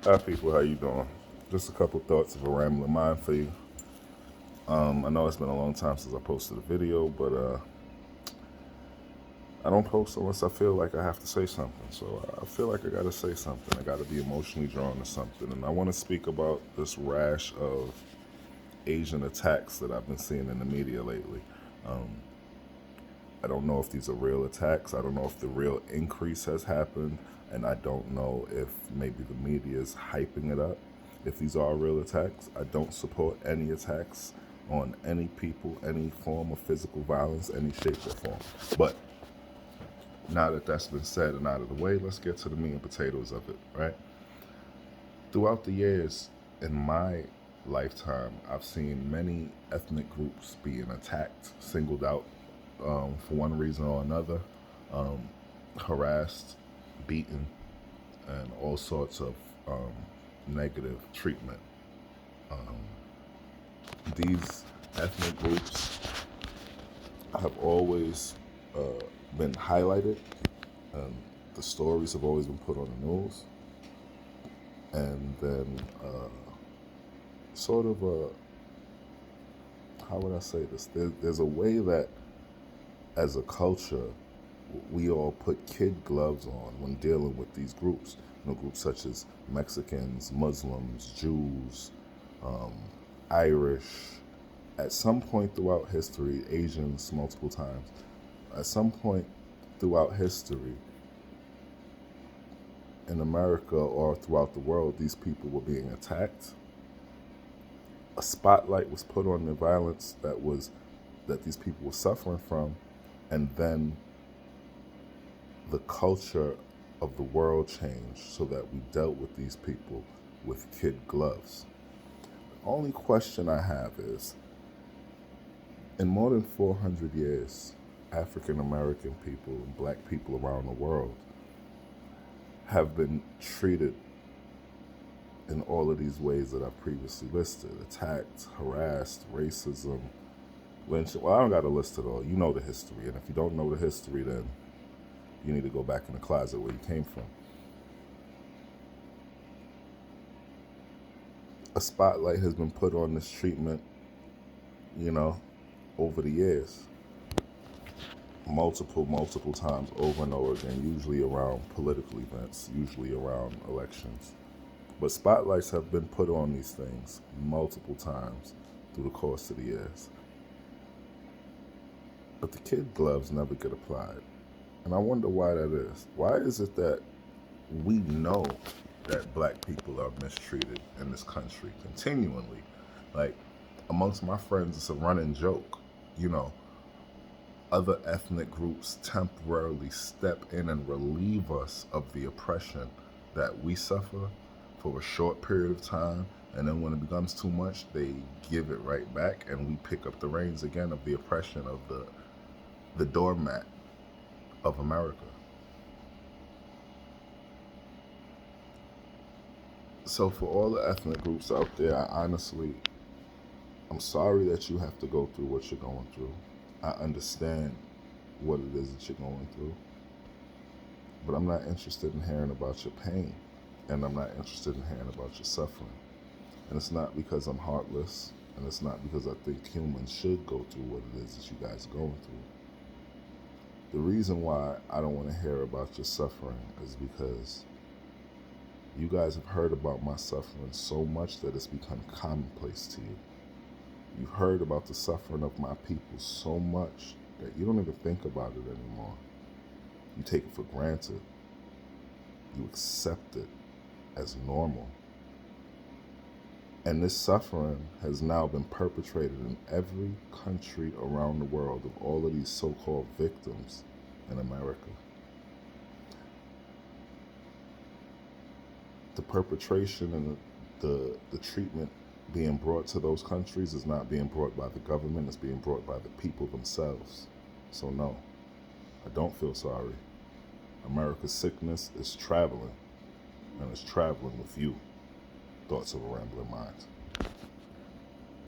Hi people, how you doing? Just a couple thoughts of a rambling mind for you. I know it's been a long time since I posted a video, but I don't post unless I feel like I have to say something. So I feel like I gotta say something. I gotta be emotionally drawn to something, and I want to speak about this rash of Asian attacks that I've been seeing in the media lately. Um, I don't know if these are real attacks. I don't know if the real increase has happened, and I don't know if maybe the media is hyping it up. If these are real attacks, I don't support any attacks on any people, any form of physical violence, any shape or form. But now that that's been said and out of the way, let's get to the meat and potatoes of it, right? Throughout the years, in my lifetime, I've seen many ethnic groups being attacked, singled out for one reason or another, um, harassed, beaten, and all sorts of negative treatment. These ethnic groups have always uh, been highlighted, and the stories have always been put on the news, and then sort of a, how would I say this? There's a way that as a culture, we all put kid gloves on when dealing with these groups. Groups such as Mexicans, Muslims, Jews, um, Irish. At some point throughout history, Asians multiple times. At some point throughout history, in America or throughout the world, these people were being attacked. A spotlight was put on the violence that these people were suffering from, and then the culture of the world changed so that we dealt with these people with kid gloves. The only question I have is, in more than 400 years, African American people and black people around the world have been treated in all of these ways that I've previously listed: attacked, harassed, racism, lynching. Well, I don't got to list it all. You know the history, and if you don't know the history, then you need to go back in the closet where you came from. A spotlight has been put on this treatment, you know, over the years. Multiple times over and over again, usually around political events, usually around elections. But spotlights have been put on these things multiple times through the course of the years. But the kid gloves never get applied. And I wonder why that is. Why is it that we know that black people are mistreated in this country continually? Like, amongst my friends, it's a running joke. You know, other ethnic groups temporarily step in and relieve us of the oppression that we suffer for a short period of time, and then when it becomes too much, they give it right back, and we pick up the reins again of the oppression of the doormat of America. So for all the ethnic groups out there, I'm sorry that you have to go through what you're going through. I understand what it is that you're going through, but I'm not interested in hearing about your pain, and I'm not interested in hearing about your suffering. And it's not because I'm heartless, and it's not because I think humans should go through what it is that you guys are going through. The reason why I don't want to hear about your suffering is because you guys have heard about my suffering so much that it's become commonplace to you. You've heard about the suffering of my people so much that you don't even think about it anymore. You take it for granted. You accept it as normal. And this suffering has now been perpetrated in every country around the world of all of these so-called victims in America. The perpetration and the treatment being brought to those countries is not being brought by the government, it's being brought by the people themselves. So no, I don't feel sorry. America's sickness is traveling, and it's traveling with you. Thoughts of a Rambling Mind.